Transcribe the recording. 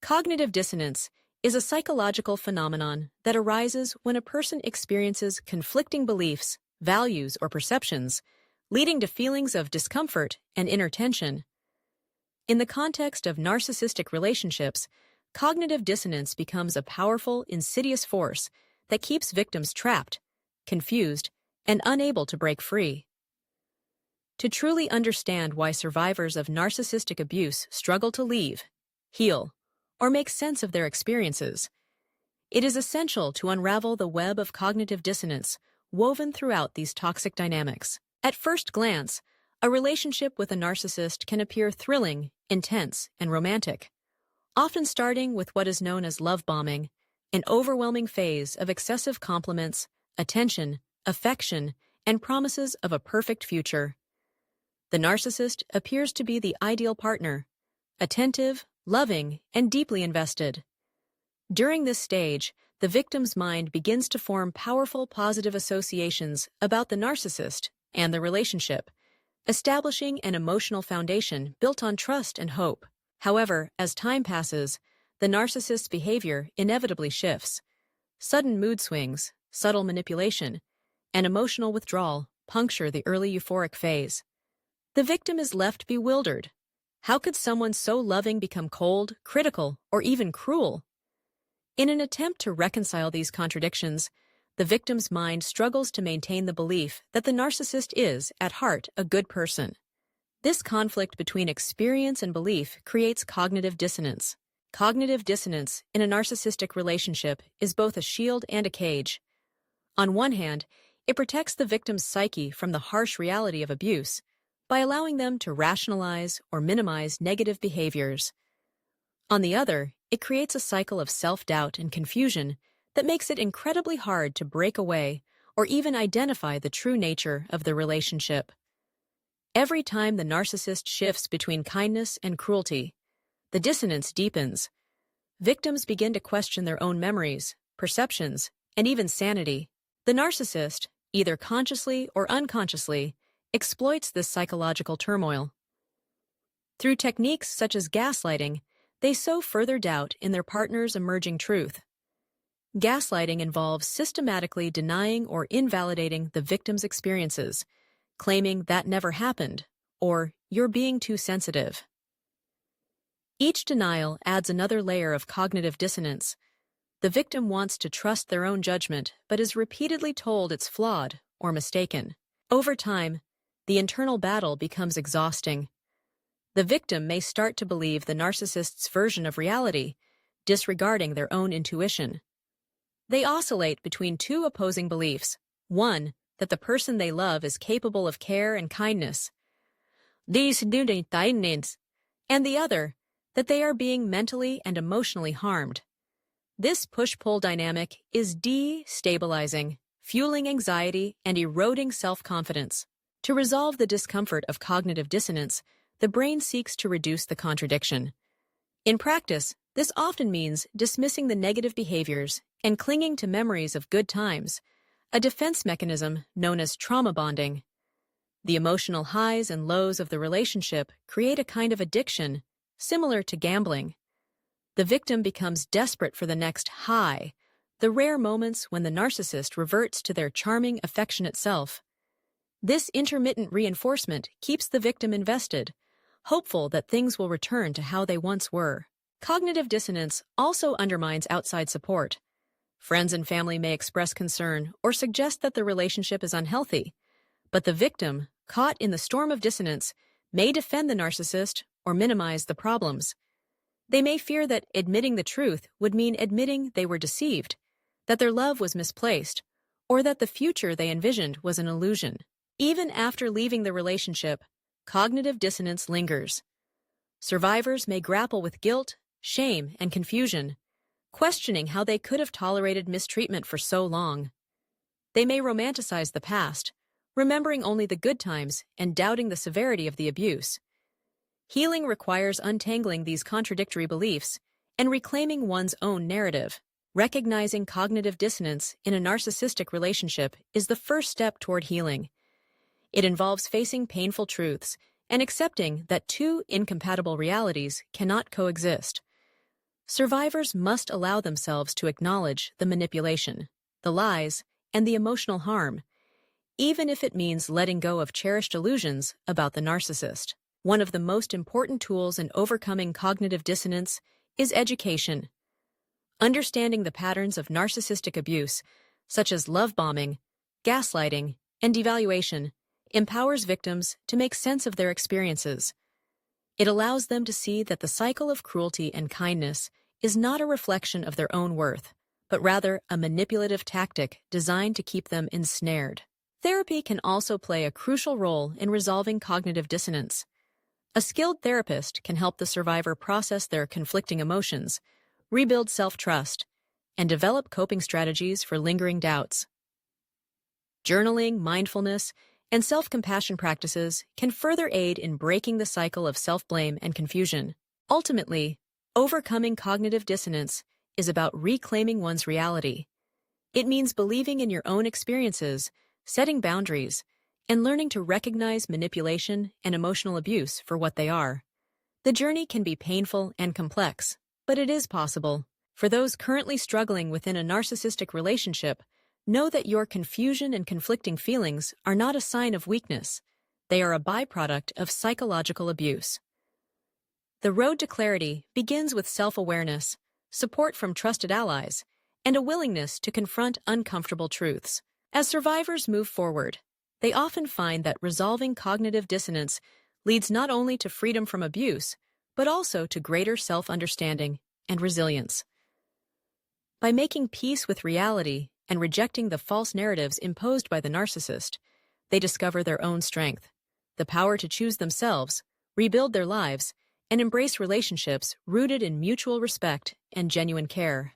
Cognitive dissonance is a psychological phenomenon that arises when a person experiences conflicting beliefs, values, or perceptions, leading to feelings of discomfort and inner tension. In the context of narcissistic relationships, cognitive dissonance becomes a powerful, insidious force that keeps victims trapped, confused, and unable to break free. To truly understand why survivors of narcissistic abuse struggle to leave, heal, or make sense of their experiences, it is essential to unravel the web of cognitive dissonance woven throughout these toxic dynamics. At first glance, a relationship with a narcissist can appear thrilling, intense, and romantic, often starting with what is known as love bombing, an overwhelming phase of excessive compliments, attention, affection, and promises of a perfect future. The narcissist appears to be the ideal partner, attentive, loving, and deeply invested. During this stage, the victim's mind begins to form powerful positive associations about the narcissist and the relationship, establishing an emotional foundation built on trust and hope. However, as time passes, the narcissist's behavior inevitably shifts. Sudden mood swings, subtle manipulation, and emotional withdrawal puncture the early euphoric phase. The victim is left bewildered. How could someone so loving become cold, critical, or even cruel? In an attempt to reconcile these contradictions, the victim's mind struggles to maintain the belief that the narcissist is, at heart, a good person. This conflict between experience and belief creates cognitive dissonance. Cognitive dissonance in a narcissistic relationship is both a shield and a cage. On one hand, it protects the victim's psyche from the harsh reality of abuse by allowing them to rationalize or minimize negative behaviors. On the other, it creates a cycle of self-doubt and confusion that makes it incredibly hard to break away or even identify the true nature of the relationship. Every time the narcissist shifts between kindness and cruelty, the dissonance deepens. Victims begin to question their own memories, perceptions, and even sanity. The narcissist, either consciously or unconsciously, exploits this psychological turmoil. Through techniques such as gaslighting, they sow further doubt in their partner's emerging truth. Gaslighting involves systematically denying or invalidating the victim's experiences, claiming that never happened, or you're being too sensitive. Each denial adds another layer of cognitive dissonance. The victim wants to trust their own judgment, but is repeatedly told it's flawed or mistaken. Over time, the internal battle becomes exhausting. The victim may start to believe the narcissist's version of reality, disregarding their own intuition. They oscillate between two opposing beliefs: one, that the person they love is capable of care and kindness, and the other, that they are being mentally and emotionally harmed. This push-pull dynamic is destabilizing, fueling anxiety and eroding self-confidence. To resolve the discomfort of cognitive dissonance, the brain seeks to reduce the contradiction. In practice, this often means dismissing the negative behaviors and clinging to memories of good times, a defense mechanism known as trauma bonding. The emotional highs and lows of the relationship create a kind of addiction, similar to gambling. The victim becomes desperate for the next high, the rare moments when the narcissist reverts to their charming, affectionate self. This intermittent reinforcement keeps the victim invested, hopeful that things will return to how they once were. Cognitive dissonance also undermines outside support. Friends and family may express concern or suggest that the relationship is unhealthy, but the victim, caught in the storm of dissonance, may defend the narcissist or minimize the problems. They may fear that admitting the truth would mean admitting they were deceived, that their love was misplaced, or that the future they envisioned was an illusion. Even after leaving the relationship, cognitive dissonance lingers. Survivors may grapple with guilt, shame, and confusion, questioning how they could have tolerated mistreatment for so long. They may romanticize the past, remembering only the good times and doubting the severity of the abuse. Healing requires untangling these contradictory beliefs and reclaiming one's own narrative. Recognizing cognitive dissonance in a narcissistic relationship is the first step toward healing. It involves facing painful truths and accepting that two incompatible realities cannot coexist. Survivors must allow themselves to acknowledge the manipulation, the lies, and the emotional harm, even if it means letting go of cherished illusions about the narcissist. One of the most important tools in overcoming cognitive dissonance is education. Understanding the patterns of narcissistic abuse, such as love bombing, gaslighting, and devaluation, empowers victims to make sense of their experiences. It allows them to see that the cycle of cruelty and kindness is not a reflection of their own worth, but rather a manipulative tactic designed to keep them ensnared. Therapy can also play a crucial role in resolving cognitive dissonance. A skilled therapist can help the survivor process their conflicting emotions, rebuild self-trust, and develop coping strategies for lingering doubts. Journaling, mindfulness, and self-compassion practices can further aid in breaking the cycle of self-blame and confusion. Ultimately, overcoming cognitive dissonance is about reclaiming one's reality. It means believing in your own experiences, setting boundaries, and learning to recognize manipulation and emotional abuse for what they are. The journey can be painful and complex, but it is possible. For those currently struggling within a narcissistic relationship, know that your confusion and conflicting feelings are not a sign of weakness. They are a byproduct of psychological abuse. The road to clarity begins with self-awareness, support from trusted allies, and a willingness to confront uncomfortable truths. As survivors move forward, they often find that resolving cognitive dissonance leads not only to freedom from abuse, but also to greater self-understanding and resilience. By making peace with reality and rejecting the false narratives imposed by the narcissist, they discover their own strength, the power to choose themselves, rebuild their lives, and embrace relationships rooted in mutual respect and genuine care.